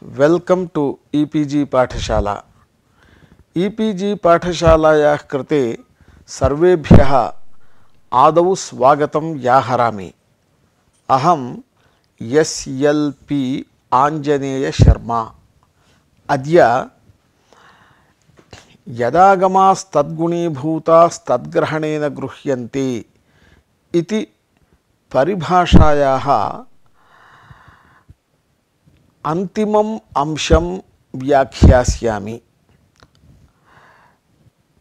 Welcome to e-PG पाठशाला। E-PG पाठशालायाः कृते सर्वेभ्यः आदौ स्वागतं व्याहरामि। अहं SLP आञ्जनेय शर्मा। अद्य यदागमास्तद्गुणीभूतास्तद्ग्रहणेन गृह्यन्ते इति परिभाषायाः अंतिमम् अंशं व्याख्यास्यामि।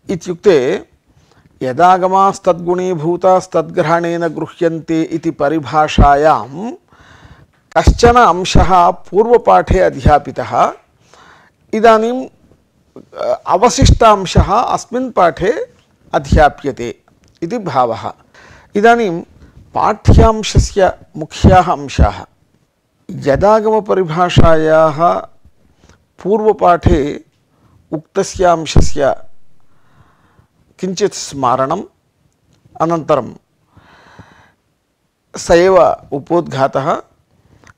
इत्युक्ते यदागमास्तद्गुणीभूतास्तद्ग्रहणेन गृह्यन्ते इति परिभाषायां कश्चन अंशः पूर्वपाठे अध्यापितः। इदानीम् अवशिष्टांशः अस्मिन् पाठे अध्याप्यते इति भावः। इदानीं पाठ्यांशस्य मुख्याः अंशाः। यदागम परिभाषायाः पूर्वपाठे उक्तस्य अंशस्य किञ्चित् स्मारणम्, अनन्तरं स एव उपोद्घातः,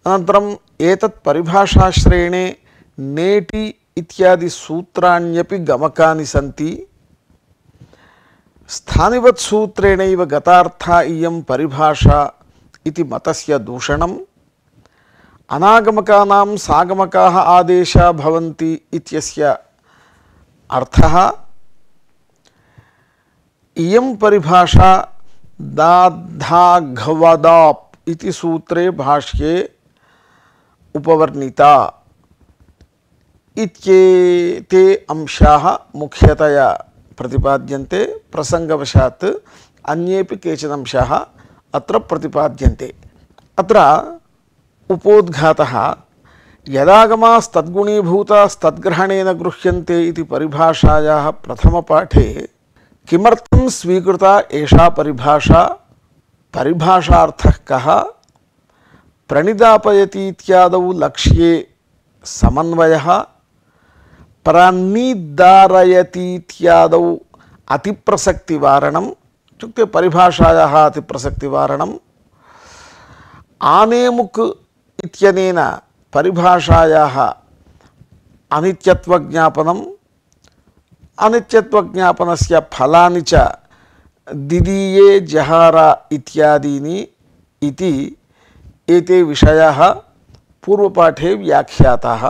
अनन्तरम् एतत् परिभाषाश्रयणे नेटि इत्यादि सूत्राण्यपि गमकानि सन्ति। स्थानिवत् सूत्रेणैव गतार्था इयं परिभाषा इति मतस्य दूषणम्, अनागमकानां सागमकाः आदेशा भवन्ति इत्यस्य अर्थः, इयं परिभाषा दाद्धाघवदाप् इति सूत्रे भाष्ये उपवर्णिता इत्येते अंशाः मुख्यतया प्रतिपाद्यन्ते। प्रसंगवशात् अन्येपि केचन अंशाः अत्र प्रतिपाद्यन्ते। अत्र उपोद्घातः यदागमास्तद्गुणीभूतास्तद्ग्रहणेन गृह्यन्ते इति परिभाषायाः प्रथमपाठे किमर्थं स्वीकृता एषा परिभाषा, परिभाषार्थः कः, प्रणिदापयति इत्यादौ लक्ष्ये समन्वयः, प्रान्निदारयति इत्यादौ अतिप्रसक्तिवारणम्, इत्युक्ते परिभाषायाः अतिप्रसक्तिवारणम्, आनेमुक् इत्यनेन परिभाषायाः अनित्यत्वज्ञापनम्, अनित्यत्वज्ञापनस्य फलानि च दिदीये जहारा इत्यादीनि इति एते विषयाः पूर्वपाठे व्याख्याताः।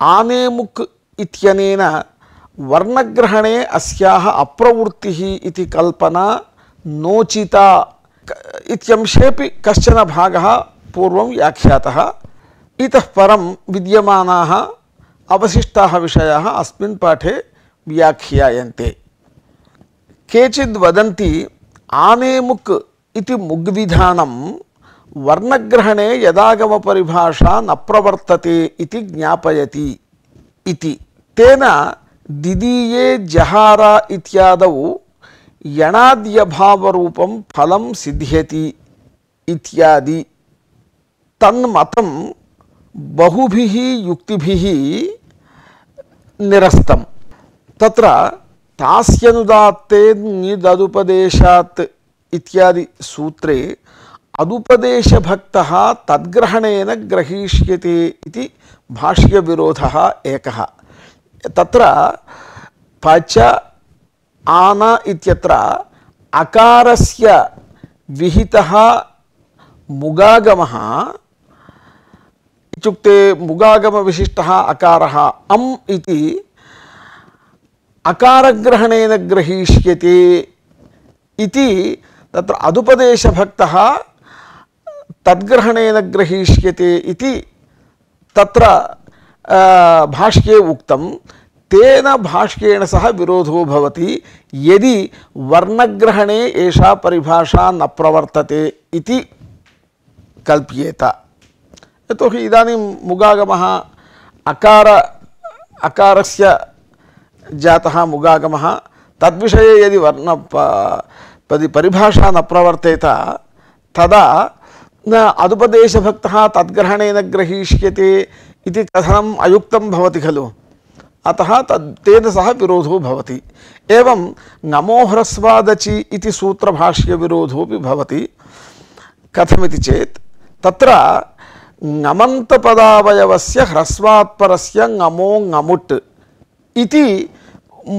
आनेमुक् इत्यनेन वर्णग्रहणे अस्याः अप्रवृत्तिः इति कल्पना नोचिता इत्यंशेऽपि कश्चन भागः पूर्वं व्याख्यातः। इतः परं विद्यमानाः अवशिष्टाः विषयाः अस्मिन् पाठे व्याख्यायन्ते। केचिद् वदन्ति आनेमुक् इति मुग्विधानं वर्णग्रहणे यदागमपरिभाषा न प्रवर्तते इति ज्ञापयति इति। तेन दिदीये जहारा इत्यादौ यणाद्यभावरूपं फलं सिद्ध्यति इत्यादि तन्मतं बहुभिः युक्तिभिः निरस्तम्। तत्र तास्यनुदात्ते निददुपदेशात् इत्यादि सूत्रे अदुपदेशभक्तः तद्ग्रहणेन ग्रहीष्यते इति भाष्यविरोधः एकः। तत्र पच आन इत्यत्र अकारस्य विहितः मुगागमः, इत्युक्ते मुगागमविशिष्टः अकारः अम् इति अकारग्रहणेन ग्रहीष्यते इति तत्र अदुपदेशभक्तः तद्ग्रहणेन ग्रहीष्यते इति तत्र भाष्ये उक्तं। तेन भाष्येण सह विरोधो भवति यदि वर्णग्रहणे एषा परिभाषा न प्रवर्तते इति कल्प्येत। यतोहि इदानीं मुगागमः अकारस्य जातः मुगागमः, तद्विषये यदि परिभाषा न प्रवर्तेत तदा न अदुपदेशभक्तः तद्ग्रहणेन ग्रहीष्यते इति कथनम् अयुक्तं भवति खलु। अतः तेन सह विरोधो भवति। एवं नमोह्रस्वादचि इति सूत्रभाष्यविरोधोऽपि भवति। कथमिति चेत् तत्र ङमन्तपदावयवस्य ह्रस्वात्परस्य ङमो ङमुट् इति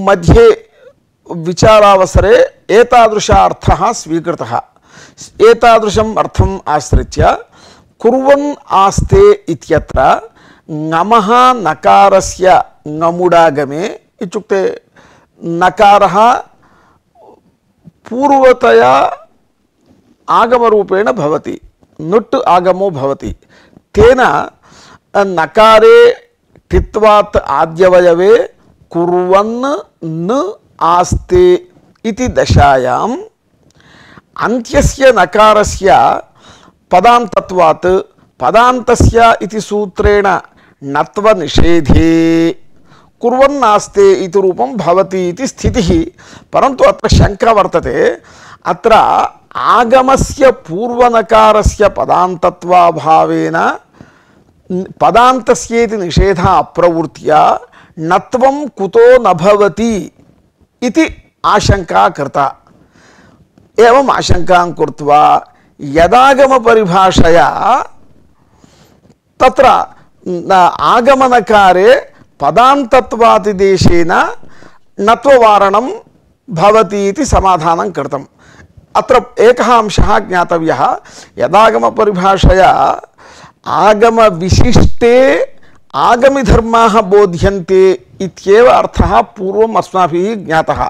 मध्ये विचारावसरे एतादृशार्थः स्वीकृतः। एतादृशम् अर्थम् आश्रित्य कुर्वन् आस्ते इत्यत्र ङमः नकारस्य ङमुडागमे इत्युक्ते नकारः पूर्वतया आगमरूपेण भवति, नुट् आगमो भवति। तेन नकारे टित्वात् आद्यवयवे कुर्वन् न आस्ते इति दशायाम् अन्त्यस्य नकारस्य पदान्तत्वात् पदान्तस्य इति सूत्रेण नत्वनिषेधे कुर्वन् आस्ते इति रूपं भवति इति स्थितिः। परन्तु अत्र शङ्का वर्तते, अत्र आगमस्य पूर्वनकारस्य पदान्तत्वाभावेन पदान्तस्येति निषेधः अप्रवृत्य नत्वं कुतो न भवति इति आशंका कृता। एवम् आशंकां कृत्वा यदागमपरिभाषया तत्र आगमनकारे पदान्तत्वादिदेशेन नत्ववारणं भवति इति समाधानं कृतम्। अत्र एकः अंशः ज्ञातव्यः, यदागमपरिभाषया आगमविशिष्टे आगमिधर्माः बोध्यन्ते इत्येव अर्थः पूर्वम् अस्माभिः ज्ञातः।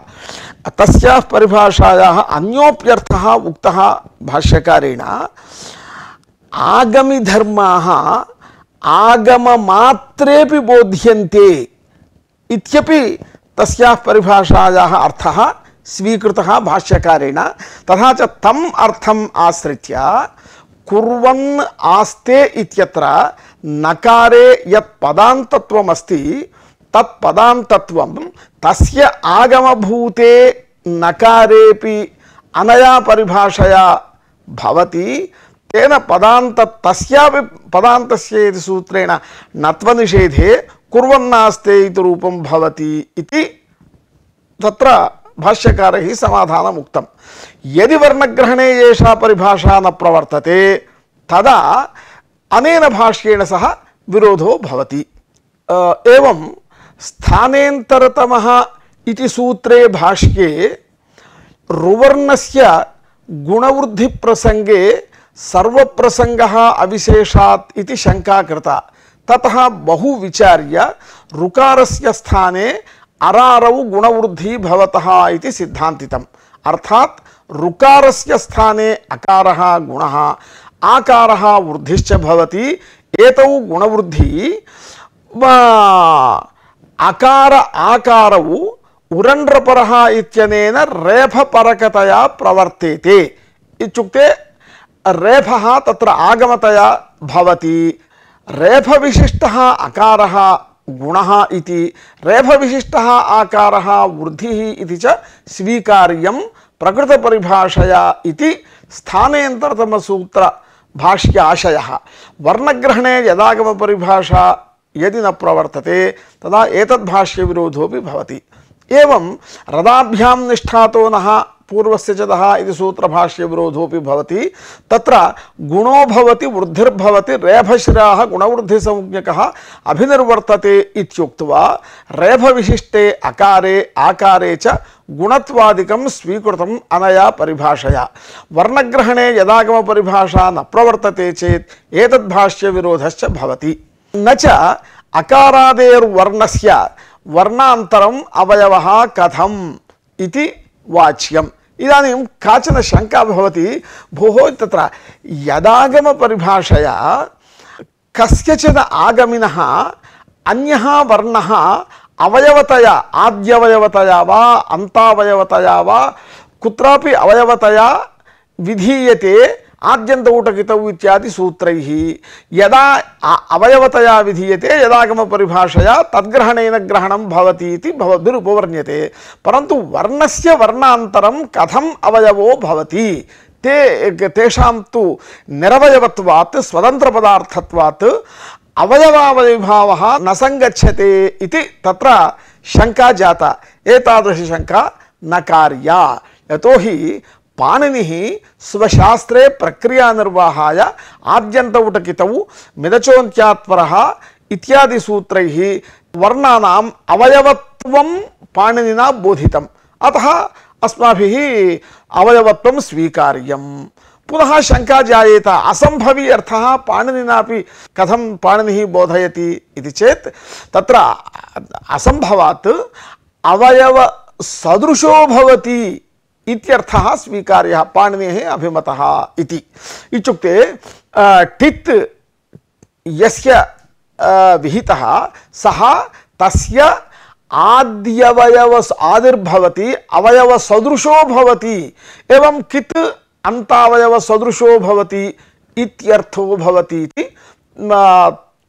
तस्याः परिभाषायाः अन्योप्यर्थः उक्तः भाष्यकारेण, आगमिधर्माः आगममात्रेपि बोध्यन्ते इत्यपि तस्याः परिभाषायाः अर्थः स्वीकृतः भाष्यकारेण। तथा च तम् अर्थम् आश्रित्य कुर्वन् आस्ते इत्यत्र नकारे यत् पदान्तत्वमस्ति तत् पदान्तत्वं तस्य आगमभूते नकारेपि अनया परिभाषया भवति। तेन तस्यापि पदान्तस्य इति सूत्रेण नत्वनिषेधे कुर्वन्नास्ते इति रूपं भवति इति तत्र भाष्यकारैः समाधानम् उक्तम्। यदि वर्णग्रहणे एषा परिभाषा न प्रवर्तते तदा अनेन भाष्येण सह विरोधो भवति। एवं स्थानेन्तरतमः इति सूत्रे भाष्ये रुवर्णस्य गुणवृद्धिप्रसंगे सर्वप्रसंगः अविशेषात् इति शंका कृता। ततः बहु विचार्य ऋकारस्य स्थाने अरारौ गुणवृद्धि भवतः इति सिद्धान्तितम्। अर्थात् ऋकारस्य स्थाने अकारः गुणः, आकारः वृद्धिश्च भवति। एतौ गुणवृद्धि अकार आकारौ उरण्ड्रपरः इत्यनेन रेफपरकतया प्रवर्तेते। इत्युक्ते रेफः तत्र आगमतया भवति। रेफविशिष्टः अकारः गुणः इति, रेफविशिष्टः आकारः वृद्धिः इति च स्वीकार्यं प्रकृतपरिभाषया इति स्थानेन्तरतमसूत्र भाष्य आशयः। वर्णग्रहणे यदागमपरिभाषा यदि न प्रवर्तते तदा एतद्भाष्य विरोधोऽपि भवति। एवं रदाभ्यां निष्ठातो नः पूर्वस्य च दः इति सूत्रभाष्य विरोधोऽपि भवति। तत्र गुणो भवति वृद्धिर्भवति रेफशिराः गुणवृद्धिसंज्ञकः अभिनिर्वर्तते इत्युक्त्वा रेफविशिष्टे अकारे आकारे च गुणत्वादिकं स्वीकृतम् अनया परिभाषया। वर्णग्रहणे यदागमपरिभाषा न प्रवर्तते चेत् एतद्भाष्य विरोधश्च भवति। न च अकारादेर्वर्णस्य वर्णान्तरम् अवयवः कथम् इति वाच्यम्। इदानीं काचन शंका भवति, भोः तत्र यदागमपरिभाषया कस्यचित् आगमिनः अन्यः वर्णः अवयवतया आद्यवयवतया वा अन्तावयवतया वा कुत्रापि अवयवतया विधीयते आद्यन्तौटकितौ इत्यादि सूत्रैः। यदा अवयवतया विधीयते यदागमपरिभाषया तद्ग्रहणेन ग्रहणं भवति इति भवद्भिरुपवर्ण्यते। परन्तु वर्णस्य वर्णान्तरं कथम् अवयवो भवति तेषां तु निरवयवत्वात् स्वतन्त्रपदार्थत्वात् अवयवावयविभावः न संगच्छते इति तत्र शंका जाता। एतादृशी शंका न कार्या। यतोहि पाणिनिः स्वशास्त्रे प्रक्रियानिर्वाहाय आद्यन्तौटकितौ मिदचोन्त्यात्परः इत्यादि सूत्रैः वर्णानाम् अवयवत्वं पाणिनिना बोधितम्। अतः अस्माभिः अवयवत्वं स्वीकार्यम्। पुनः शंका जायेत, असंभवी अर्थः पाणिनिनापि कथं पाणिनिः बोधयति इति चेत् तत्र असंभवात् अवयव सदृशो भवति इत्यर्थः स्वीकार्यः, पाणिनेः अभिमतः इति। इत्युक्ते टित् यस्य विहितः सः तस्य आद्यवयव आदिर्भवति अवयव सदृशो भवति, एवं कित् अन्तावयव सदृशो भवति इत्यर्थो भवति इति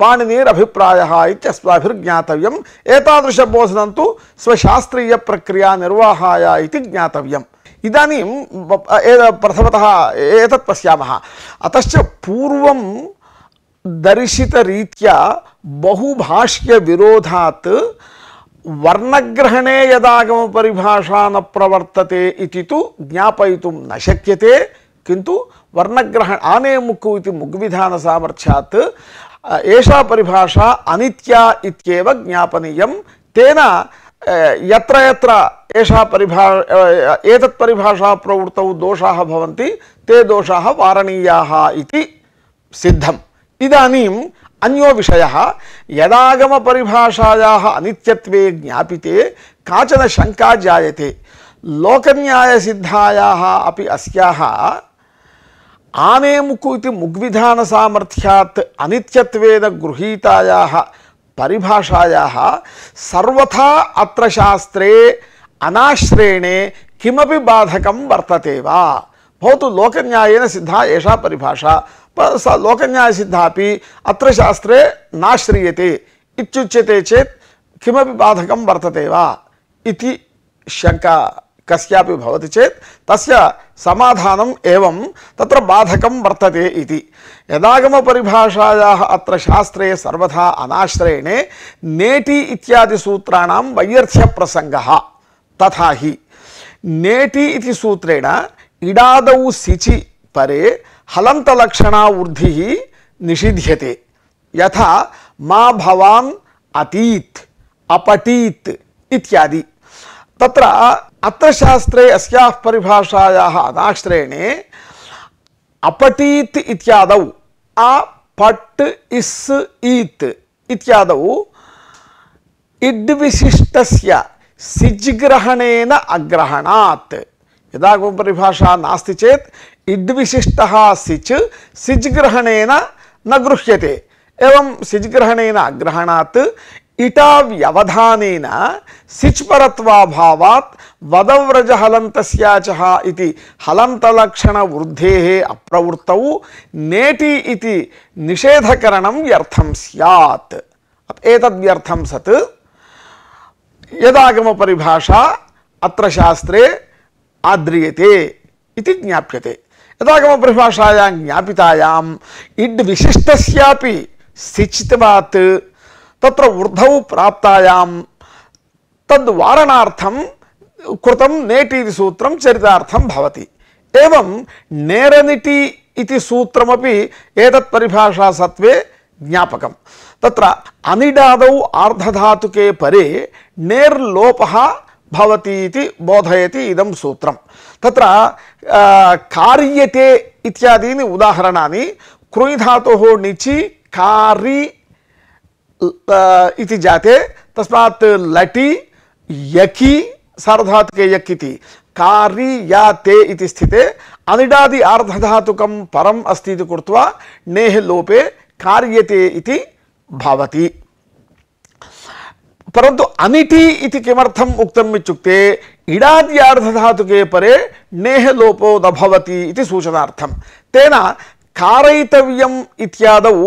पाणिनेरभिप्रायः इत्यस्माभिर्ज्ञातव्यम्। एतादृशबोधनं तु स्वशास्त्रीय प्रक्रिया निर्वाहाय इति ज्ञातव्यम्। इदानीं प्रथमतः एतत् पश्यामः। अतश्च पूर्वं दर्शितरीत्या बहुभाष्यविरोधात् वर्णग्रहणे यदागमपरिभाषा न प्रवर्तते इति तु ज्ञापयितुं न शक्यते, किन्तु वर्णग्रहण आनेमुक्कु इति मुग्विधानसामर्थ्यात् एषा परिभाषा अनित्या इत्येव ज्ञापनीयं। तेन यत्र यत्र एषा एतत् परिभाषा प्रवृत्तौ दोषाः भवन्ति ते दोषाः वारणीयाः इति सिद्धम्। इदानीम् अन्यो विषयः, यदागम परिभाषायाः अनित्यत्वे ज्ञापिते काचन शंका जायते। लोकन्यायसिद्धायाः अपि अस्याः आनेमुकु इति मुग्विधानसामर्थ्यात् अनित्यत्वेन गृहीतायाः परिभाषायाः सर्वथा अत्र शास्त्रे अनाश्रयणे किमपि बाधकं वर्तते वा? भवतु लोकन्यायेन सिद्धा एषा परिभाषा, लोकन्यायसिद्धापि अत्र शास्त्रे नाश्रियते इत्युच्यते चेत् किमपि बाधकं वर्तते वा इति शंका कस्यापि भवति चेत् तस्य समाधानम् एवं तत्र बाधकं वर्तते इति। यदागमपरिभाषायाः अत्र शास्त्रे सर्वथा अनाश्रयणे नेटि इत्यादि सूत्राणां वैयर्थ्यप्रसङ्गः। तथा हि नेटि इति सूत्रेण इडादौ सिचि परे हलन्तलक्षणा ऊर्धिः निषिध्यते। यथा मा भवान् अतीत् अपठीत् इत्यादि। तत्र अत्र शास्त्रे अस्याः परिभाषायाः अनाश्रयणे अपठीत् इत्यादौ अपट् इस् ईत् इत्यादौ इड्विशिष्टस्य सिज्ग्रहणेन अग्रहणात्। यदागम परिभाषा नास्ति चेत् इड्विशिष्टः सिच् सिज्ग्रहणेन न गृह्यते। एवं सिज्ग्रहणेन अग्रहणात् इटा व्यवधानेन सिच् परत्वाभावात् वदव्रजहलन्तस्याचः इति हलन्तलक्षण वृद्धेः अप्रवृत्तौ नेटि इति निषेधकरणं व्यर्थं स्यात्। एतद्व्यर्थं सत् यदागम परिभाषा अत्र शास्त्रे आद्रियते इति ज्ञाप्यते। यदागम परिभाषायां ज्ञापितायाम् इड् विशिष्टस्यापि सिच्त्वात् तत्र ऊर्ध्वौ प्राप्तायां तद्वारणार्थं कृतं नेटि इति सूत्रं चरितार्थं भवति। एवं नेरनिटि इति सूत्रमपि एतत् परिभाषा सत्वे ज्ञापकं। तत्र अनिडादौ आर्धधातुके परे नेर्लोपः भवति इति बोधयति इदं सूत्रं। तत्र कार्यते इत्यादीनि उदाहरणानि क्रुञ् धातोः णिचि कारि इति जाते, तस्मात् लटि यकि सार्वधातुके यक् इति कारि या ते इति स्थिते अनिडादि आर्धधातुकं परम् अस्ति इति कृत्वा नेः लोपे कार्यते इति भवति। परन्तु अनिटि इति किमर्थम् उक्तम् इत्युक्ते इडाद्यार्धधातुके परे नेः लोपो न भवति इति सूचनार्थं। तेन कारयितव्यम् इत्यादौ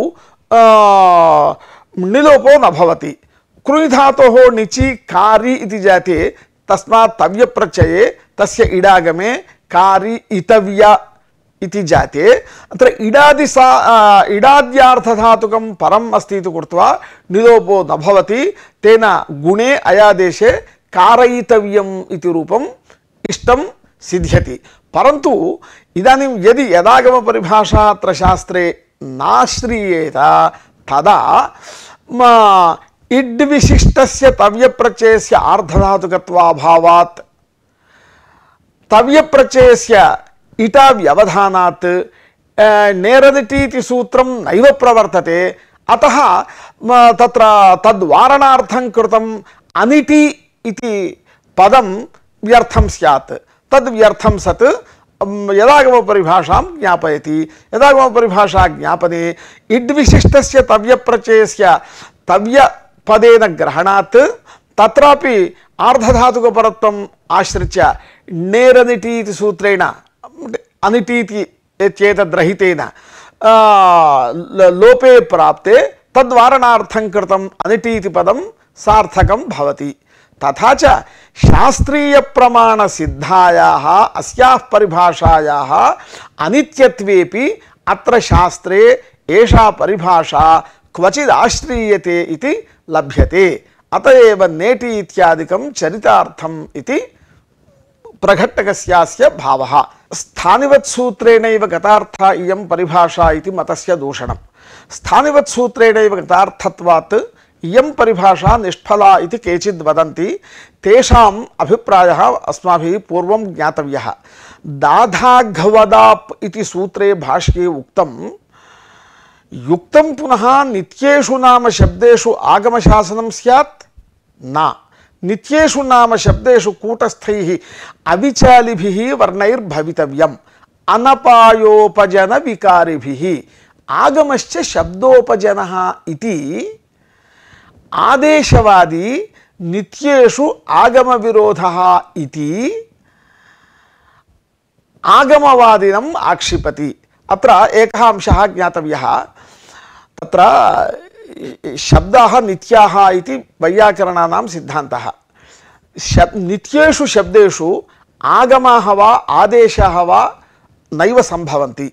निलोपो न भवति। क्रुञ् धातोः णिचि कारि इति जाते, तस्मात् तव्यप्रत्यये तस्य इडागमे कारि इतव्य इति जाते अत्र इडाद्यार्थधातुकं परम् अस्ति इति कृत्वा निलोपो न भवति। तेन गुणे अयादेशे कारयितव्यम् इति रूपम् इष्टं सिद्ध्यति। परन्तु इदानीं यदि यदागमपरिभाषा अत्र शास्त्रे नाश्रीयेत तदा इड्विशिष्टस्य तव्यप्रत्ययस्य आर्धधातुकत्वाभावात् तव्यप्रत्ययस्य इटा व्यवधानात् नेरदिटीति सूत्रं नैव प्रवर्तते। अतः तत्र तद्वारणार्थं कृतम् अनिति इति पदं व्यर्थं स्यात्। तद् व्यर्थं सत् यदागमपरिभाषां ज्ञापयति। यदागमपरिभाषा ज्ञापने इड्विशिष्टस्य तव्यप्रत्ययस्य तव्यपदेन ग्रहणात् तत्रापि आर्धधातुकपरत्वम् आश्रित्य नेरनिटी इति सूत्रेण अनिटीति चेतद्रहितेन लोपे प्राप्ते तद्वारणार्थं कृतम् अनिटीति पदं सार्थकं भवति। तथा च शास्त्रीय प्रमाण सिद्धायाः अस्याः परिभाषायाः अनित्यत्वेपि अत्र शास्त्रे एषा परिभाषा क्वचिद् आश्रीयते इति लभ्यते। अतएव नेटि इत्यादिकं चरितार्थम् इति प्रघट्टकस्यास्य भावः। स्थानिवत् सूत्रेणैव गतार्था इयं परिभाषा इति मतस्य दूषणम्। स्थानिवत् सूत्रेणैव गतार्थत्वात् इयं परिभाषा निष्फला इति केचिद् वदन्ति। तेषाम् अभिप्रायः अस्माभिः पूर्वं ज्ञातव्यः। दाधाघवदाप् इति सूत्रे भाष्ये उक्तं युक्तं पुनः नित्येषु नाम शब्देषु आगमशासनं स्यात् न। नित्येषु नाम शब्देषु कूटस्थैः अविचालिभिः वर्णैर्भवितव्यम् अनपायोपजन विकारिभिः। आगमश्च शब्दोपजनः इति आदेशवादी नित्येषु आगम विरोधः इति आगमवादिनम् आक्षिपति। अत्र एकः अंशः ज्ञातव्यः। तत्र शब्दाः नित्याः इति वैयाकरणानां सिद्धान्तः। नित्येषु शब्देषु आगमाः वा आदेशाः वा नैव सम्भवन्ति।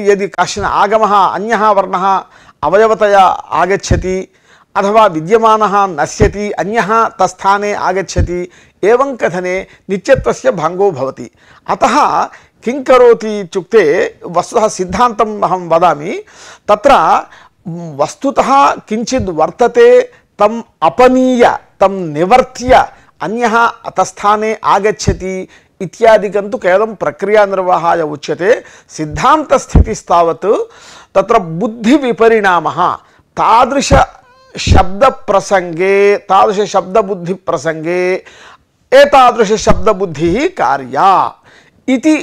यदि कश्चन आगमः अन्यः वर्णः अवयवतया आगच्छति अथवा विद्यमानः नश्यति अन्यः तत्स्थाने आगच्छति एवं कथने नित्यत्वस्य भङ्गो भवति। अतः किं करोति इत्युक्ते वस्तुतः सिद्धान्तम् अहं वदामि। तत्र वस्तुतः किञ्चित् वर्तते तम् अपनीय तं निवर्त्य अन्यः तत्स्थाने आगच्छति इत्यादिकं तु केवलं प्रक्रियानिर्वाहाय उच्यते। सिद्धान्तस्थितिस्तावत् तत्र बुद्धिविपरिणामः तादृश शब्दप्रसङ्गे तादृश शब्दबुद्धिप्रसङ्गे एतादृश शब्दबुद्धिः कार्या इति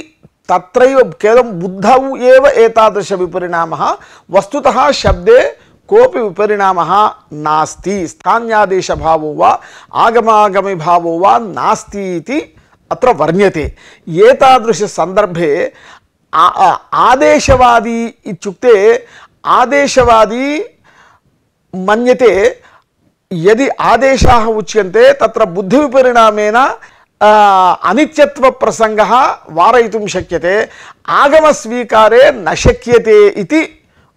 तत्रैव केवलं बुद्धौ एव एतादृश विपरिणामः। वस्तुतः शब्दे कोऽपि विपरिणामः नास्ति। स्थान्यादेशभावो वा आगमागमिभावो वा नास्ति इति अत्र वर्ण्यते। एतादृश सन्दर्भे आदेशवादी इत्युक्ते आदेशवादी मन्यते यदि आदेशाः उच्यन्ते तत्र बुद्धिविपरिणामेन अनित्यत्व प्रसंगः वारयितुं शक्यते। आगमस्वीकारे न शक्यते इति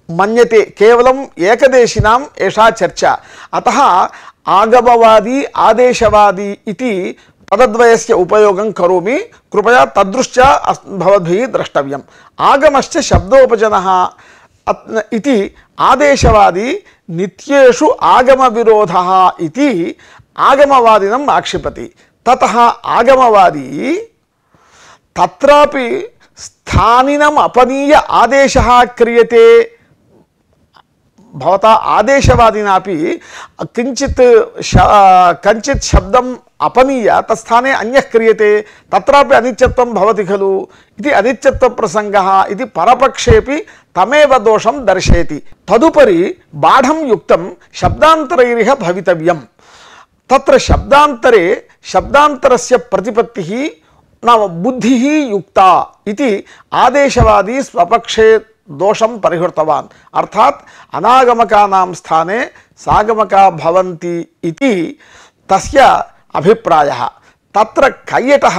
मन्यते। केवलम् एकदेशिनाम् एषा चर्चा। अतः आगमवादी आदेशवादी इति पदद्वयस्य उपयोगं करोमि। कृपया तदृश्य भवद्भिः द्रष्टव्यम्। आगमश्च शब्दोपजनः इति आदेशवादी नित्येषु आगमविरोधः इति आगमवादिनम् आक्षिपति। ततः आगमवादी तत्रापि स्थानिनम् अपनीय आदेशः क्रियते। भवता आदेशवादिनापि कञ्चित् शब्दम् अपनीय तत्स्थाने अन्यः क्रियते तत्रापि अनित्यत्वं भवति खलु इति अनित्यत्वप्रसङ्गः इति परपक्षेपि तमेव दोषं दर्शयति। तदुपरि बाढं युक्तं शब्दान्तरैरिह भवितव्यम्। तत्र शब्दान्तरे शब्दान्तरस्य प्रतिपत्तिः नाम बुद्धिः युक्ता इति आदेशवादी स्वपक्षे दोषं परिहृतवान्। अर्थात् अनागमकानां स्थाने सागमका भवन्ति इति तस्य अभिप्रायः। तत्र कैयटः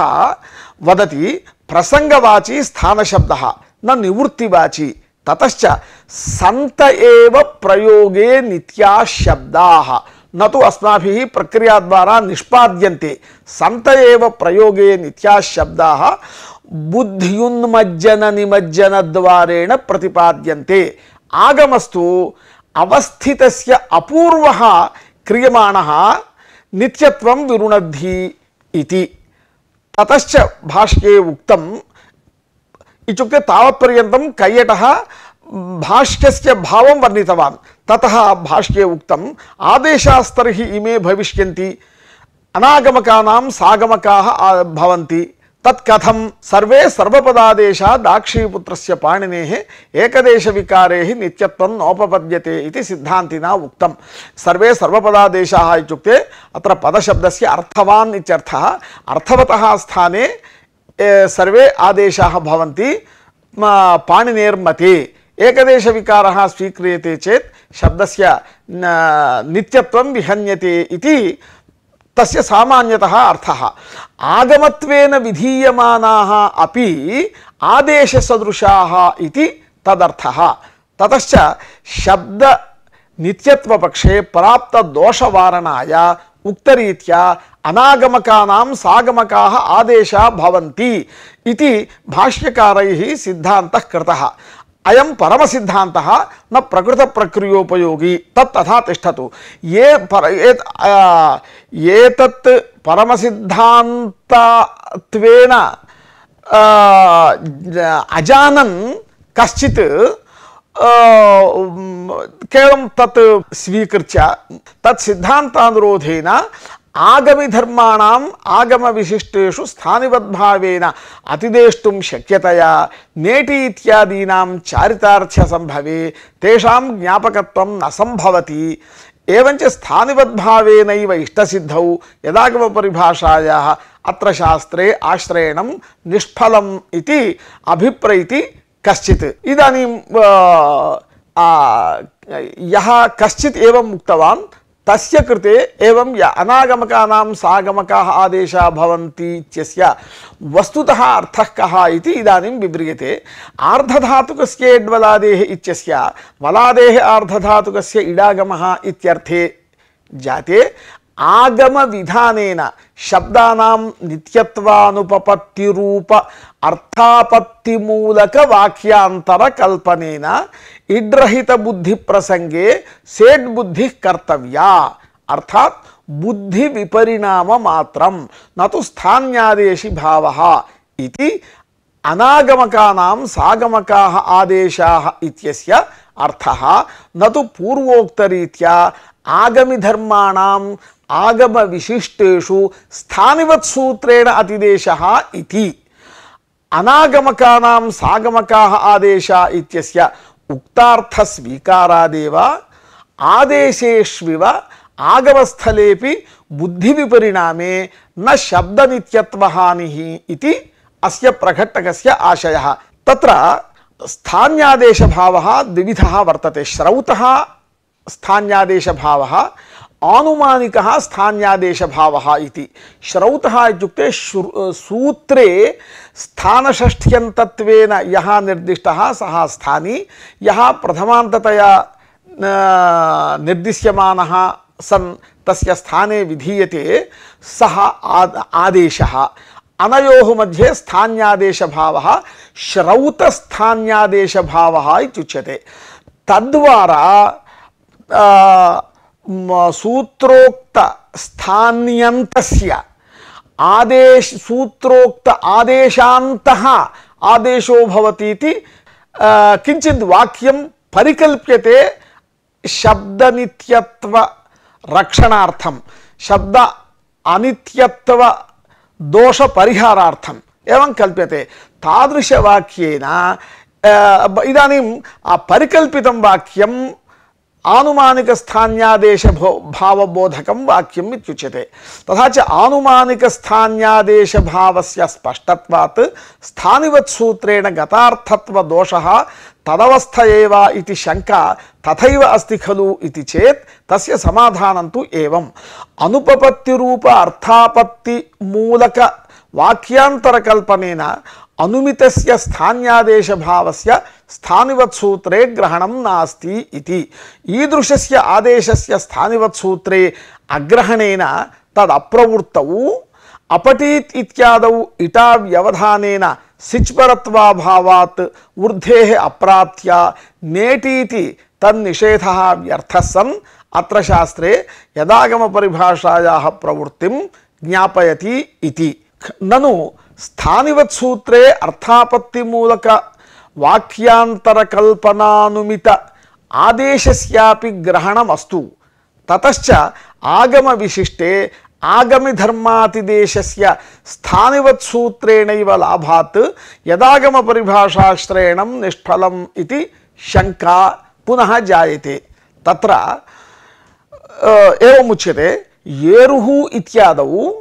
वदति प्रसंगवाची स्थानशब्दः न निवृत्तिवाची। ततश्च सन्त एव प्रयोगे नित्याः शब्दाः न तु अस्माभिः प्रक्रिया द्वारा निष्पाद्यन्ते सन्त एव प्रयोगे नित्याः शब्दाः बुद्ध्युन्मज्जन निमज्जन द्वारेण प्रतिपाद्यन्ते आगमस्तु अवस्थितस्य अपूर्वः क्रियमाणः नित्यत्वं विरुणद्धि इति ततश्च भाष्ये उक्तम् इत्युक्ते तावत्पर्यन्तं कैयटः भाष्यस्य भावं वर्णितवान् ततः भाष्ये उक्तम् आदेशास्तर्हि इमे भविष्यन्ति अनागमकानां सागमकाः भवन्ति तत्कथं सर्वे सर्वपदादेशा दाक्षीपुत्रस्य पाणिनेः एकदेशविकारेः नित्यत्वं नोपपद्यते इति सिद्धान्तिना उक्तं सर्वे सर्वपदादेशाः इत्युक्ते अत्र पदशब्दस्य अर्थवान् इत्यर्थः अर्थवतः स्थाने सर्वे आदेशाः भवन्ति पाणिनेर्मते एकदेशविकारः स्वीक्रियते चेत् शब्दस्य नित्यत्वं विहन्यते इति तस्य सामान्यतः अर्थः आगमत्वेन विधीयमानाः अपि आदेशसदृशाः इति तदर्थः ततश्च शब्द नित्यत्वपक्षे प्राप्त दोषवारणाय उक्तरीत्या अनागमकानां सागमकाः आदेशा भवन्ति इति भाष्यकारैः सिद्धान्तः कृतः अयं परमसिद्धान्तः न प्रकृतप्रक्रियोपयोगी तत् तथा तिष्ठतु एतत् परमसिद्धान्तत्वेन अजानन् कश्चित् केवलं तत् स्वीकृत्य तत् सिद्धान्तानुरोधेन आगमिधर्माणाम् आगमविशिष्टेषु स्थानिवद्भावेन अतिदेष्टुं शक्यतया नेटि इत्यादीनां चारितार्थ्यसम्भवे तेषां ज्ञापकत्वं न सम्भवति एवञ्च स्थानिवद्भावेनैव इष्टसिद्धौ यदागमपरिभाषायाः अत्र शास्त्रे आश्रयणं निष्फलम् इति अभिप्रैति कश्चित् इदानीं यः कश्चित् एवम् उक्तवान् तस्य कृते एवं अनागमकानां सागमकाः आदेशाः भवन्ति इत्यस्य वस्तुतः अर्थः कः इति इदानीं विव्रियते आर्धधातुकस्य एड्वलादेः इत्यस्य वलादेः आर्धधातुकस्य इडागमः इत्यर्थे जाते आगम विधानेन शब्दानां नित्यत्वानुपपत्तिरूप अर्थापत्तिमूलक वाक्यांतर कल्पनेन इड्रहित बुद्धि प्रसंगे सेड बुद्धि कर्तव्या अर्थात बुद्धि विपरिणाम मात्रम न तो स्थान्यादेशि भावः इति अनागमकानां सागमकाः आदेशाः इत्यस्य अर्थः न तो पूर्वोक्तरीत्या आगमिधर्माणां आगम विशिष्टेषु स्थानिवत् सूत्रेण अतिदेशः इति अनागमकानां सागमकाः आदेशा इत्यस्य उक्तार्थ स्वीकारादेव आदेशेष्विव आगमस्थलेपि बुद्धि विपरिणामे न शब्द नित्यत्वहानिः इति अस्य प्रघट्टकस्य आशयः तत्र स्थान्यादेश भावः द्विविधः वर्तते श्रौतः स्थान्यादेश भावः आनुमानिकः स्थान्यादेश भावः इति श्रौतः इत्युक्ते सूत्रे स्थानषष्ठ्यन्तत्वेन यः निर्दिष्टः सः स्थानी यः प्रथमान्ततया निर्दिश्यमानः सन् तस्य स्थाने विधीयते सः आदेशः अनयोः मध्ये स्थान्यादेश भावः श्रौतस्थान्यादेश भावः इत्युच्यते तद्वारा सूत्रोक्त स्थान्यन्तस्य आदेश सूत्रोक्त आदेशान्तः आदेशो भवति इति किञ्चित् वाक्यं परिकल्प्यते शब्द नित्यत्व रक्षणार्थं शब्द अनित्यत्व दोष परिहारार्थम् एवं कल्प्यते तादृशवाक्येन इदानीं परिकल्पितं वाक्यं आनुमानिक स्थान्यादेश भावबोधकं वाक्यम् इत्युच्यते तथा च आनुमानिक स्थान्यादेश भावस्य स्पष्टत्वात् स्थानिवत् सूत्रेण गतार्थत्व दोषः तदवस्थ एव इति शंका तथैव अस्ति खलु इति चेत् तस्य समाधानं तु एवम् अनुपपत्ति रूप अर्थापत्ति मूलक वाक्यांतर कल्पनेन अनुमितस्य स्थान्यादेशभावस्य स्थानिवत्सूत्रे ग्रहणं नास्ति इति। ईदृशस्य आदेशस्य स्थानिवत्सूत्रे अग्रहणेन तदप्रवृत्तौ अपठीत् इत्यादौ इटा व्यवधानेन सिच्परत्वाभावात् ऊर्धेः अप्राप्त्य नेटीति तन्निषेधः व्यर्थः सन् अत्र शास्त्रे यदागम परिभाषायाः प्रवृत्तिं ज्ञापयति इति। ननु स्थानिवत् सूत्रे अर्थापत्ति मूलक वाक्यांतरकल्पनानुमित आदेशस्यापि ग्रहणमस्तु। ततश्च आगम विशिष्टे आगमि धर्मातिदेशस्य स्थानिवत् सूत्रेणैव लाभात् यदागम परिभाषाश्रयणं निष्फलम् इति शंका पुनः जायते। तत्र एवमुच्यते येरुः इत्यादौ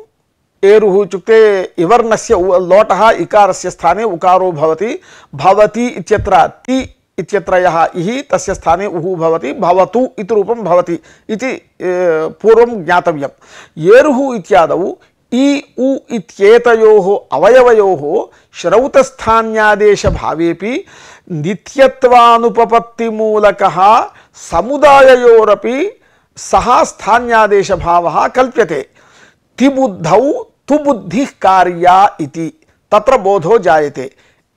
एरुः इत्युक्ते इवर्णस्य लोटः इकारस्य स्थाने उकारो भवति। भवति इत्यत्र ति इत्यत्र यः इहि तस्य स्थाने उः भवति। भवतु इति रूपं भवति इति पूर्वं ज्ञातव्यम्। येरुः इत्यादौ इ उ इत्येतयोः अवयवयोः श्रौतस्थान्यादेशभावेपि नित्यत्वानुपपत्तिमूलकः समुदाययोरपि सः स्थान्यादेशभावः कल्प्यते। तिबुद्धौ तुबुद्धिः कार्या इति तत्र बोधो जायते।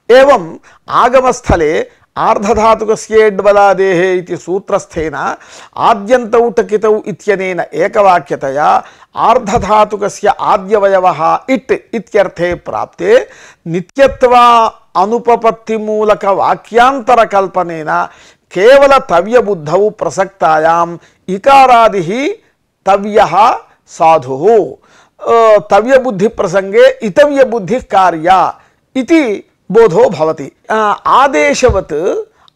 एवं आगमस्थले आर्धधातुकस्येड्बलादेः इति सूत्रस्थेन आद्यन्तौ टकितौ इत्यनेन एकवाक्यतया आर्धधातुकस्य आद्यवयवः इट् इत्यर्थे प्राप्ते नित्यत्वा अनुपपत्तिमूलक वाक्यांतरकल्पनेन केवल तव्यबुद्धौ प्रसक्तायाम् इकारादिः तव्यः साधुः तव्यबुद्धि प्रसंगे इतव्यबुद्धिः कार्या इति बोधो भवति। आदेशवत्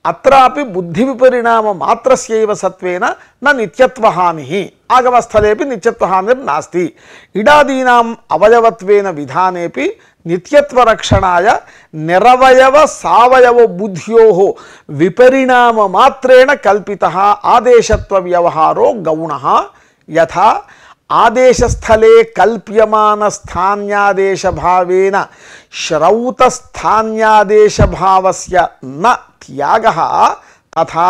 अत्रापि बुद्धिविपरिणाम मात्रस्यैव सत्वेन न नित्यत्वहानिः आगमस्थलेपि नित्यत्वहानिर्नास्ति। इडादीनाम् अवयवत्वेन विधानेपि नित्यत्वरक्षणाय निरवयव सावयव बुद्ध्योः विपरिणाम मात्रेण कल्पितः आदेशत्व व्यवहारो गौणः। यथा आदेशस्थले कल्प्यमान स्थान्यादेश भावेन श्रौतस्थान्यादेश भावस्य न त्यागः तथा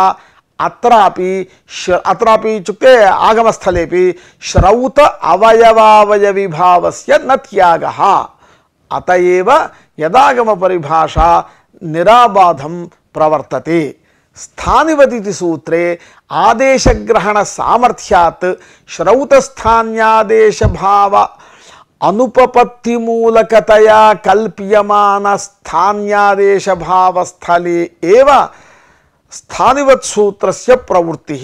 अत्रापि इत्युक्ते आगमस्थलेपि श्रौत अवयवावयवी भावस्य न त्यागः। अतएव यदागम परिभाषा निराबाधं प्रवर्तते। स्थानिवदिति सूत्रे आदेशग्रहण सामर्थ्यात् श्रौतस्थान्यादेश भाव अनुपपत्तिमूलकतया कल्प्यमान स्थान्यादेश भावस्थले एव स्थानिवत् सूत्रस्य प्रवृत्तिः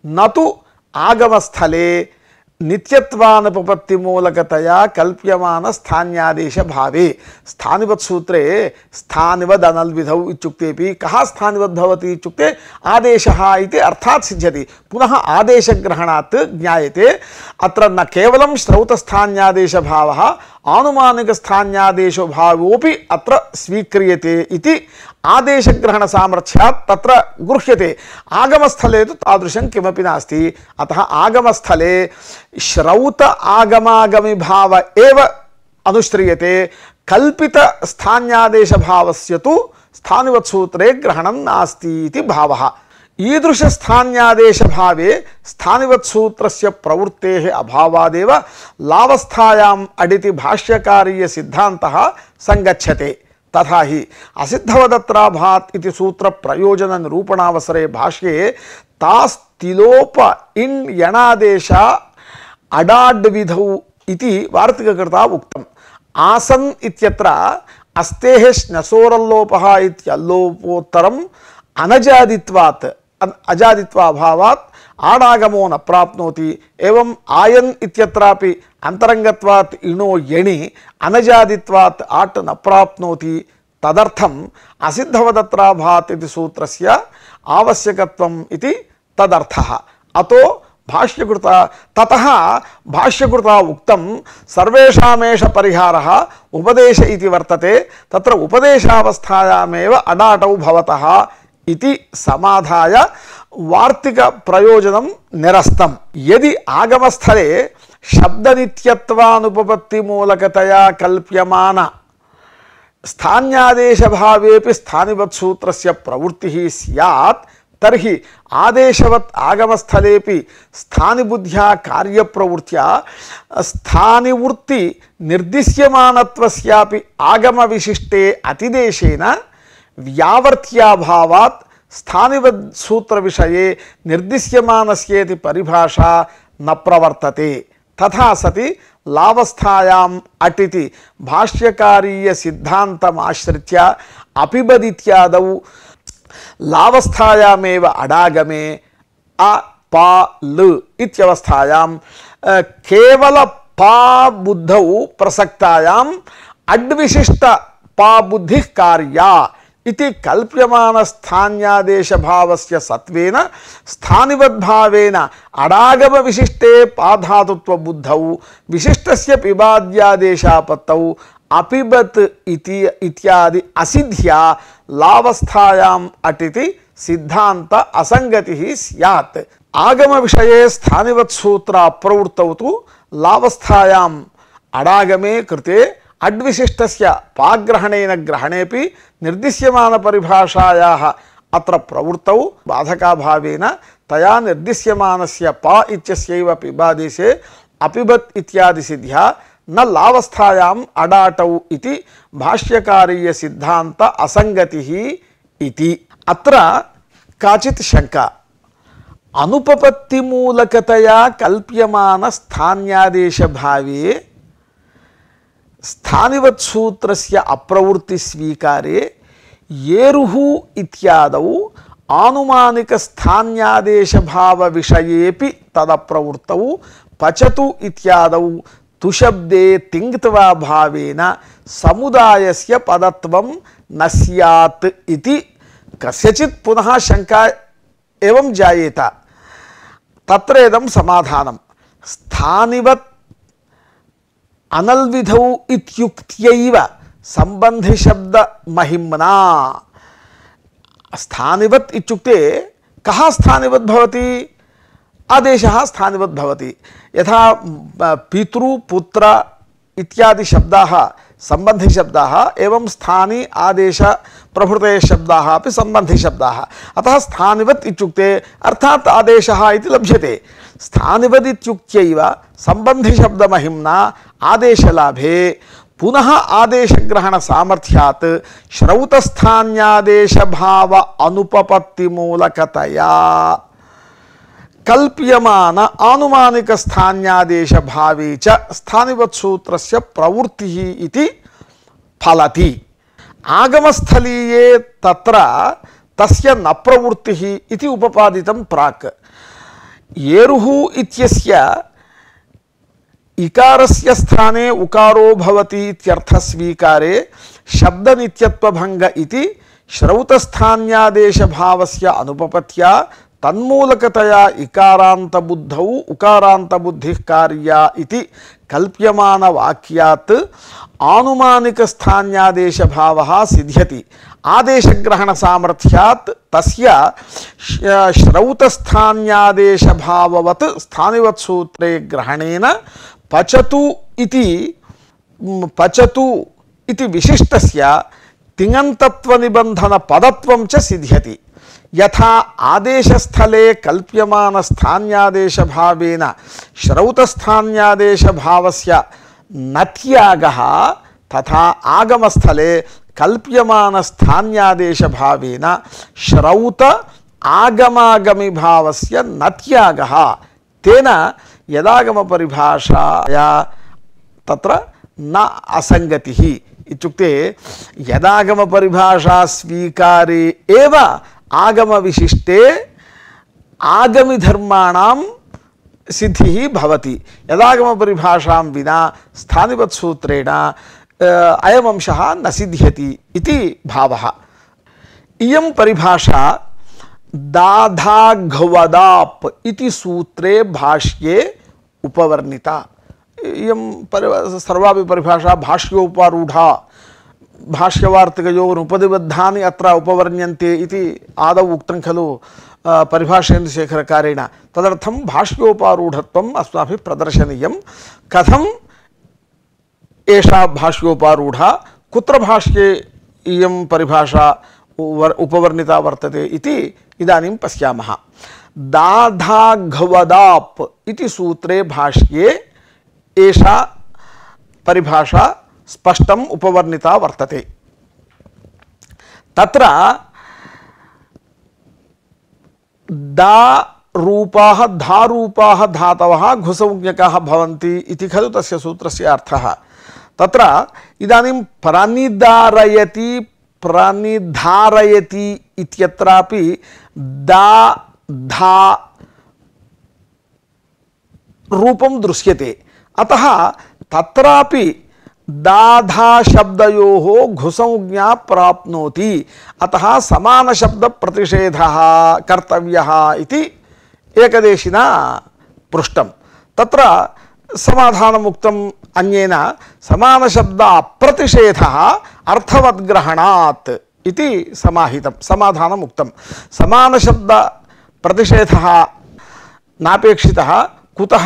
न तु आगमस्थले नित्यत्वानुपपत्तिमूलकतया कल्प्यमान स्थान्यादेश भावे। स्थानिवत् सूत्रे स्थानिवद् अनल्विधौ इत्युक्तेपि कः स्थानिवद् भवति इत्युक्ते आदेशः इति अर्थात् सिद्ध्यति। पुनः आदेशग्रहणात् ज्ञायते अत्र न केवलं श्रौतस्थान्यादेश भावः आनुमानिक स्थान्यादेशो भावोऽपि अत्र स्वीक्रियते इति आदेशग्रहण सामर्थ्यात् तत्र गृह्यते। आगमस्थले तु तादृशं किमपि नास्ति। अतः आगमस्थले श्रौत आगमागमि भाव एव अनुश्रियते। कल्पित स्थान्यादेश भावस्य तु स्थानिवत् सूत्रे ग्रहणं नास्ति इति भावः। ईदृश स्थान्यादेश भावे स्थानिवत् सूत्रस्य प्रवृत्तेः अभावादेव लावस्थायाम् अडिति भाष्यकारीय सिद्धान्तः संगच्छते। तथा हि असिद्धवदत्राभात् इति सूत्र प्रयोजन निरूपणावसरे भाष्ये तास्तिलोप इन् यणादेश अडाड्विधौ इति वार्तिककृता उक्तम्। आसन् इत्यत्र अस्तेः श्नसोरल्लोपः इत्यल्लोपोत्तरम् अनजादित्वात् अजादित्वाभावात् आडागमो न प्राप्नोति। एवं आयन् इत्यत्रापि अंतरंगत्वात् इणो यणि अनजादित्वात् आट् न प्राप्नोति। तदर्थम् असिद्धवदत्राभात् इति सूत्रस्य आवश्यकत्वम् इति तदर्थः। अतो भाष्यकृता ततः भाष्यकृता उक्तं सर्वेषामेष परिहारः उपदेश इति वर्तते। तत्र उपदेशावस्थायामेव अडाटौ भवतः इति समाधाय वार्तिक प्रयोजनं निरस्तम्। यदि आगमस्थले शब्दनित्यत्वानुपपत्तिमूलकतया कल्प्यमान स्थान्यादेशभावेपि स्थानिवत्सूत्रस्य प्रवृत्तिः स्यात् तर्हि आदेशवत् आगमस्थलेपि स्थानिबुद्ध्या कार्यप्रवृत्त्या स्थानिवृत्ति निर्दिश्यमानत्वस्यापि आगमविशिष्टे अतिदेशेन व्यावर्त्याभावात् स्थानिवत् सूत्रविषये निर्दिश्यमानस्येति परिभाषा न प्रवर्तते। तथा सति लावस्थायाम् अटिति भाष्यकारीय सिद्धान्तमाश्रित्य अपिबदित्यादौ लावस्थायामेव अडागमे अ पा ल इत्यवस्थायां केवल पा बुद्धौ प्रसक्तायाम् अड्विशिष्ट पा बुद्धिः कार्या इति कल्प्यमान स्थान्यादेश भावस्य सत्वेन स्थानिवद्भावेन अडागम विशिष्टे पाधातुत्व बुद्धौ विशिष्टस्य पिबाद्यादेशापत्तौ अपिबत् इति इत्यादि असिद्ध्या लावस्थायाम् अटिति सिद्धांत असंगतिः स्यात्। आगम विषये स्थानिवत् सूत्र अप्रवृत्तौ तु लावस्थायाम् अडागमे कृते अड्विशिष्टस्य पाग्रहणेन ग्रहणेपि निर्दिश्यमान परिभाषायाः अत्र प्रवृत्तौ बाधकाभावेन तया निर्दिश्यमानस्य पा इत्यस्यैव पिबादेशे अपिबत् इत्यादि सिद्ध्या न लावस्थायाम् अडाटौ इति भाष्यकारीय सिद्धांत असंगतिः इति। अत्र काचित् शंका अनुपपत्तिमूलकतया कल्प्यमान स्थान्यादेश भावे स्थानिवत् सूत्रस्य अप्रवृत्ति स्वीकारे येरुः इत्यादौ आनुमानिक स्थान्यादेश भाव विषयेपि तदप्रवृत्तौ पचतु इत्यादौ तुशब्दे तिङ्त्वा भावेन समुदायस्य पदत्वं न स्यात् इति कस्यचित् पुनः शंका एवं जायेत। तत्र इदं समाधानं स्थानिवत् अनल्विधौ इत्युक्त्यैव संबंधि शब्द महिम्ना। स्थानिवत् इत्युक्ते कः स्थानिवत् भवति? आदेशः स्थानिवत् भवति। यथा पितृ पुत्र इत्यादि शब्दाः संबंधि शब्दाः एवं स्थानी आदेश प्रभृतयः शब्दाः अपि संबंधि शब्दाः। अतः स्थानिवत् इत्युक्ते अर्थात् आदेशः इति लभ्यते। स्थानिवत् इत्युक्त्यैव संबंधि शब्द महिम्ना आदेशलाभे पुनः आदेशग्रहण सामर्थ्यात् श्रौतस्थान्यादेश भाव अनुपपत्तिमूलकतया कल्प्यमान आनुमानिक स्थान्यादेश भावे च स्थानिवत् सूत्रस्य प्रवृत्तिः इति फलति। आगमस्थलीये तत्र तस्य न प्रवृत्तिः इति उपपादितं प्राक्। येरुः इत्यस्य इकारस्य स्थाने उकारो भवति इत्यर्थ स्वीकारे शब्दनित्यत्वभंग इति श्रौतस्थान्यादेश भावस्य अनुपपत्या तन्मूलकतया इकारांत बुद्धौ उकारांत बुद्धिः कार्या इति कल्प्यमान वाक्यात् आनुमानिक स्थान्यादेश भावः सिद्ध्यति। आदेशग्रहण सामर्थ्यात् तस्य श्रौतस्थान्यादेश भाववत् स्थानिवत् सूत्रे ग्रहणेन पचतु इति विशिष्टस्य तिङन्तत्व निबंधन पदत्वं च सिद्ध्यति। यथा आदेशस्थले कल्प्यमान स्थान्यादेश भावेन श्रौतस्थान्यादेश भावस्य न त्यागः तथा आगमस्थले कल्प्यमान स्थान्यादेश भावेन श्रौत आगमागमी भावस्य न त्यागः। तेन यदागम परिभाषाया तत्र न असंगतिः इत्युक्ते यदागम परिभाषा स्वीकारे एव आगम विशिष्टे आगमी धर्माणां सिद्धिः भवति। यदागम परिभाषां विना स्थानिवत् सूत्रेण अयम् अंशः न सिद्ध्यति इति भावः। इयं परिभाषा दाधाघ्वदाप् इति सूत्रे भाष्ये उपवर्णिता। इयं सर्वापि परिभाषा भाष्योपारूढा भाष्यवार्तिकयोः उपनिबद्धानि अत्र उपवर्ण्यन्ते इति आदौ उक्तं खलु परिभाषेन्दुशेखरकारेण। तदर्थं भाष्योपारूढत्वम् अस्माभिः प्रदर्शनीयं। कथम् एषा भाष्योपारूढा कुत्र भाष्ये इयं परिभाषा उपवर्णिता वर्तते इति इदानीं पश्यामः। दाधाघवदाप् इति सूत्रे भाष्ये एषा परिभाषा स्पष्टम् उपवर्णिता वर्तते। तत्र दा रूपाः धारूपाः धातवः घुसंज्ञकाः भवन्ति इति खलु तस्य सूत्रस्य अर्थः। तत्र इदानीं प्रणिधारयति प्रणिधारयति इत्यत्रापि दा धा रूपं दृश्यते। अतः तत्रापि दाधा शब्दयोः घुसंज्ञा प्राप्नोति। अतः समान शब्द प्रतिषेधः कर्तव्यः इति एकदेशिना पृष्टं। तत्र समाधानमुक्तम् अन्येन समान शब्द अप्रतिषेधः अर्थवद्ग्रहणात् इति समाहितं समाधानमुक्तं। समान शब्द प्रतिषेधः नापेक्षितः कुतः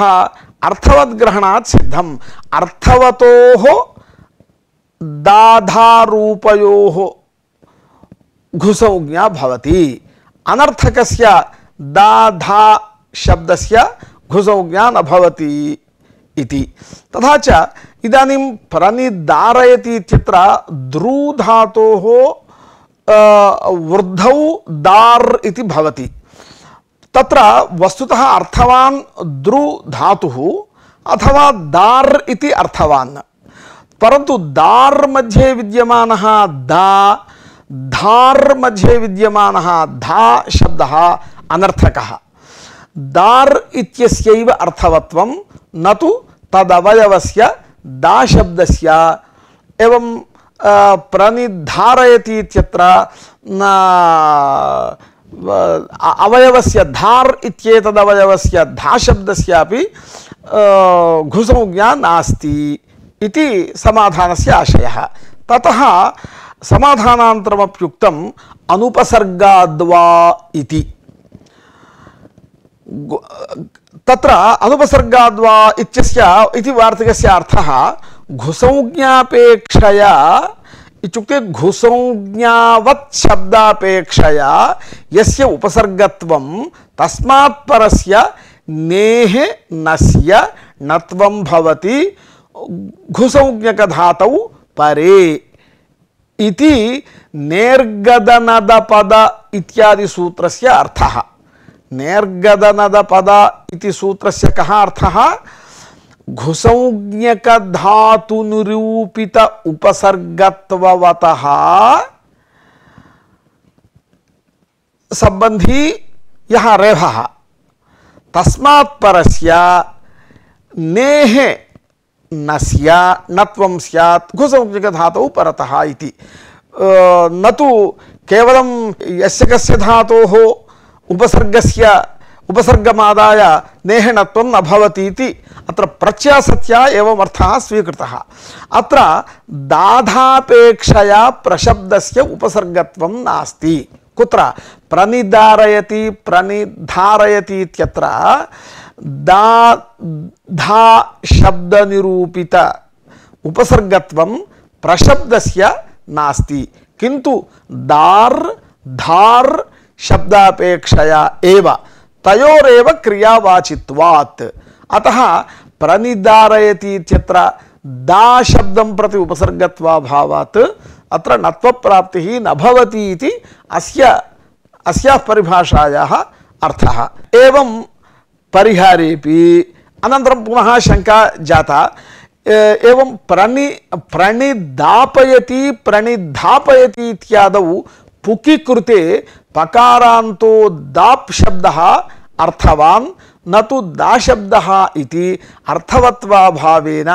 अर्थवद्ग्रहणात् सिद्धम्। अर्थवतोः दाधारूपयोः घुसंज्ञा भवति, अनर्थकस्य दाधा शब्दस्य घुसंज्ञा न भवति इति। तथा च इदानीं प्रणिधारयति इत्यत्र द्रू धातोः वृद्धौ दार् इति भवति। तत्र वस्तुतः अर्थवान् द्रु धातुः अथवा दार् इति अर्थवान्, परन्तु दार् मध्ये विद्यमानः दा धार् मध्ये विद्यमानः धा शब्दः अनर्थकः। दार् इत्यस्यैव अर्थवत्वं न तु तदवयवस्य दा शब्दस्य। एवं प्रणिधारयति इत्यत्र अवयवस्य धार् इत्येतदवयवस्य धा शब्दस्यापि घुसंज्ञा नास्ति इति समाधानस्य आशयः। ततः समाधानान्तरमप्युक्तम् अनुपसर्गाद्वा इति। तत्र अनुपसर्गाद्वा इत्यस्य इति वार्तिकस्य अर्थः घुसंज्ञापेक्षया इत्युक्ते घुसंज्ञावत् शब्दापेक्षया यस्य उपसर्गत्वं तस्मात् परस्य नेः नस्य नत्वं भवति घुसंज्ञकधातौ परे इति नेर्गदनदपद इत्यादि सूत्रस्य अर्थः। नेर्गदनदपद इति सूत्रस्य कः अर्थः? घुसंज्ञक धातु निरूपित उपसर्गत्ववतः संबंधी यह रेफः तस्मात् परस्य नेः नस्य नत्वं स्यात् घुसंज्ञक धातौ परतः इति। न तु केवलं यस्य कस्य धातोः उपसर्गस्य उपसर्गमादाय नेहनत्वं न भवति इति अत्र प्रत्यासत्या एवं अर्थः स्वीकृतः। अत्र दाधापेक्षया प्रशब्दस्य उपसर्गत्वं नास्ति। कुत्र? प्रणिधारयति प्रणिधारयति इत्यत्र धा शब्द निरूपित उपसर्गत्वं प्रशब्दस्य नास्ति, किन्तु दार् धार् शब्दापेक्षया एव तयोरेव क्रियावाचित्वात्। अतः प्रणिधारयति इत्यत्र दा शब्दं प्रति उपसर्गत्वाभावात् अत्र नत्वप्राप्तिः न भवति इति अस्याः परिभाषायाः अर्थः। एवं परिहारेपि अनन्तरं पुनः शङ्का जाता। एवं प्रणिधापयति प्रणिधापयति इत्यादौ पुकि कृते पकारान्तो दाप् शब्दः अर्थवान् न तु दा शब्दः इति अर्थवत्वाभावेन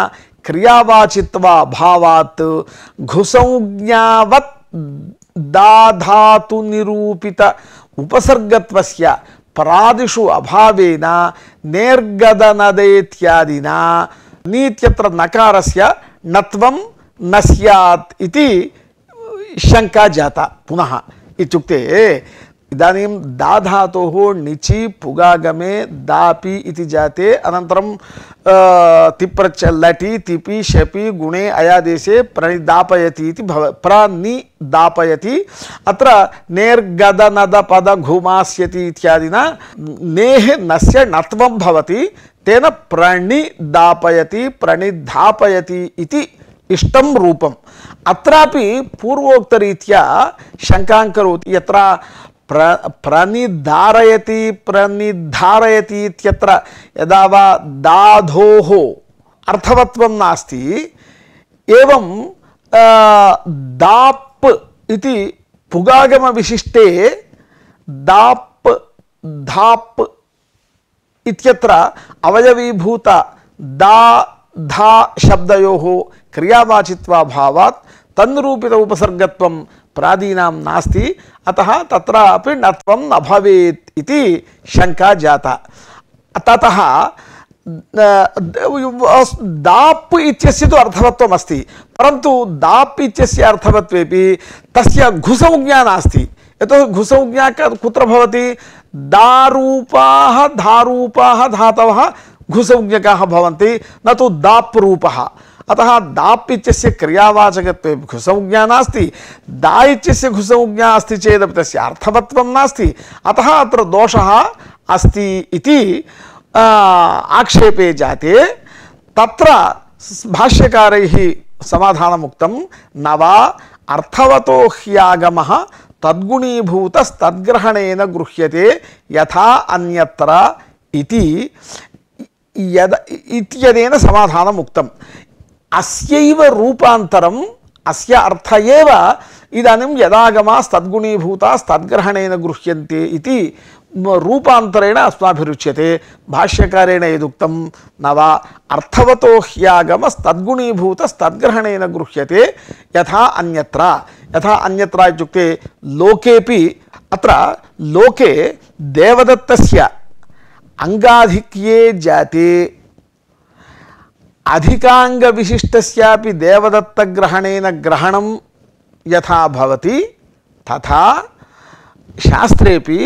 क्रियावाचित्वाभावात् घुसंज्ञावत् दाधातु निरूपित उपसर्गत्वस्य परादिषु अभावेन नेर्गदनदेत्यादिना नीत्यत्र नकारस्य नत्वं न स्यात् इति शङ्का जाता। पुनः इत्युक्ते इदानीं दा धातोः णिचि पुगागमे दापि इति जाते अनन्तरं तिप्रच्छ लटि तिपि शपि गुणे अयादेशे प्रणिदापयति इति प्रणिदापयति अत्र नेर्गद नद पद घुमास्यति इत्यादिना नेः नस्य नत्वं भवति तेन प्रणिदापयति प्रणिधापयति इति इष्टं रूपम् अत्रापि पूर्वोक्तरीत्या शङ्कां करोति यत्र प्रणिधारयति प्रणिधारयति इत्यत्र यदा वा धाधोः अर्थवत्वं नास्ति एवं दाप् इति पुगागम विशिष्टे दाप् धाप् इत्यत्र अवयवीभूत दा धा शब्दयोः क्रियावाचित्वाभावात् तन्निरूपित उपसर्गत्वं प्रादीनां नास्ति अतः तत्रापि नत्वं न भवेत् इति शंका जाता ततः दाप् इत्यस्य तु अर्थवत्वम् अस्ति परन्तु दाप् इत्यस्य अर्थवत्वेपि तस्य घुसंज्ञा नास्ति यतोहि घुसंज्ञा कुत्र भवति दारूपाः धारूपाः धातवः घुसंज्ञकाः भवन्ति न तु दाप् रूपः अतः दाप् इत्यस्य क्रियावाचकत्वे घुसंज्ञा नास्ति दा इत्यस्य घुसंज्ञा अस्ति चेदपि तस्य अर्थवत्वं नास्ति अतः अत्र दोषः अस्ति इति आक्षेपे जाते तत्र भाष्यकारैः समाधानमुक्तं न वा अर्थवतो ह्यागमः तद्गुणीभूतस्तद्ग्रहणेन गृह्यते यथा अन्यत्र इति इत्यनेन समाधानमुक्तम् अस्यैव रूपान्तरम् अस्य अर्थ एव इदानीं यदागमास्तद्गुणीभूतास्तद्ग्रहणेन गृह्यन्ते इति रूपान्तरेण अस्माभिरुच्यते भाष्यकारेण यदुक्तं न वा अर्थवतो ह्यागमस्तद्गुणीभूतस्तद्ग्रहणेन गृह्यते यथा अन्यत्र इत्युक्ते लोकेपि अत्र लोके देवदत्तस्य अंगाधिक्ये जाते अधिकांग विशिष्टस्यापि देवदत्तग्रहणेन ग्रहणं यथा भवति तथा शास्त्रेपि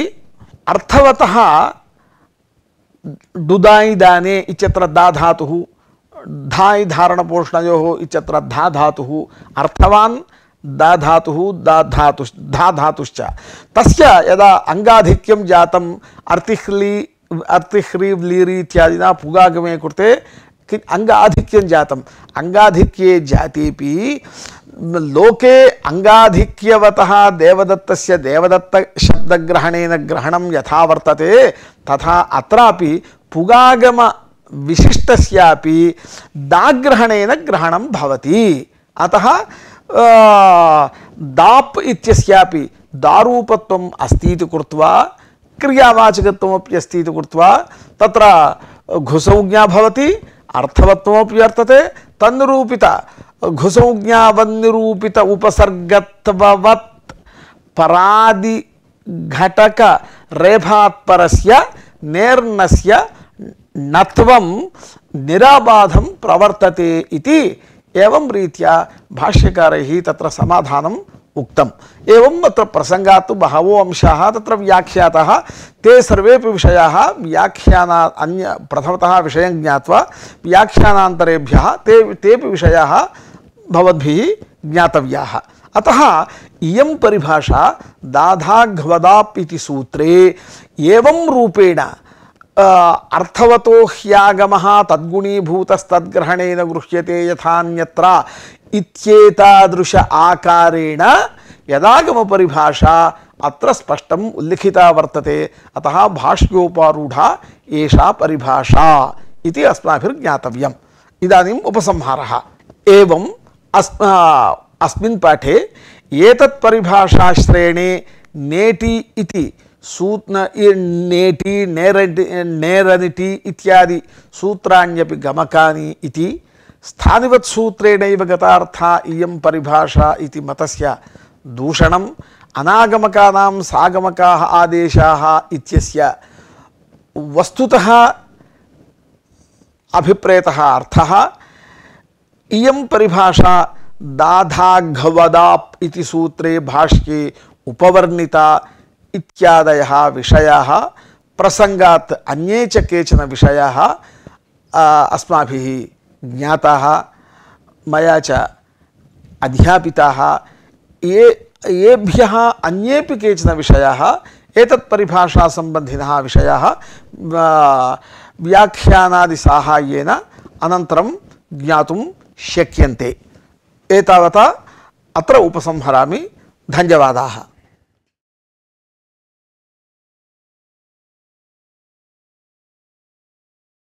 अर्थवतः डुदाई दाने इत्यत्र दा धातुः धाई धारणपोषणयोः इत्यत्र धा धातुः अर्थवान् दा धातुः धा धातुश्च तस्य यदा अंगाधिक्यं जातम् अर्तिह्री व्लीरि इत्यादिना पुगागमे कृते अंगाधिक्यं जातम् अंगाधिक्ये जातेपि लोके अंगाधिक्यवतः देवदत्तस्य देवदत्त शब्दग्रहणेन ग्रहणं यथा वर्तते तथा अत्रापि पुगागम विशिष्टस्यापि दाग्रहणेन ग्रहणं भवति अतः दाप् इत्यस्यापि दारूपत्वम् अस्ति इति कृत्वा क्रियावाचकत्वमपि अस्ति इति कृत्वा तत्र घुसंज्ञा भवति अर्थवत्वमपि वर्तते तन्निरूपित घुसंज्ञावन्निरूपित उपसर्गत्ववत् परादि घटक रेफात्परस्य नेर्नस्य नत्वं निराबाधं प्रवर्तते इति एवं रीत्या भाष्यकारैः तत्र समाधानम् उक्तम् एवं अत्र प्रसंगात् तु बहवो अंशाः तत्र व्याख्याताः ते सर्वेपि विषयाः व्याख्याना अन्य प्रथमतः विषयं ज्ञात्वा व्याख्यानान्तरेभ्यः तेपि विषयाः भवद्भिः ज्ञातव्याः अतः इयं परिभाषा दाधाघ्वदाप् इति सूत्रे एवं रूपेण अर्थवतो ह्यागमः तद्गुणीभूतस्तद्ग्रहणेन गृह्यते यथान्यत्र इत्येतादृश आकारेण यदागम परिभाषा अत्र स्पष्टम् उल्लिखिता वर्तते अतः भाष्योपारूढा एषा परिभाषा इति अस्माभिर्ज्ञातव्यम् इदानीम् उपसंहारः एवं अस्मिन् पाठे एतत् परिभाषाश्रेणे नेटि इति नेटि नेरनिटि इत्यादि सूत्राण्यपि गमकानि इति स्थानिवत् सूत्रेणैव गतार्था इयं परिभाषा इति मतस्य दूषणम् अनागमकानां सागमकाः आदेशाः इत्यस्य वस्तुतः अभिप्रेतः अर्थः इयं परिभाषा दाधाघवदाप् इति सूत्रे भाष्ये उपवर्णिता इत्यादयः विषयाः प्रसंगात् अन्ये च केचन विषयाः अस्माभिः ज्ञाताः मया च अध्यापिताः येभ्यः अन्येपि केचन विषयाः एतत् परिभाषा सम्बन्धिनः विषयाः व्याख्यानादि साहाय्येन अनन्तरं ज्ञातुं शक्यन्ते। एतावता अत्र उपसंहरामि। धन्यवादाः।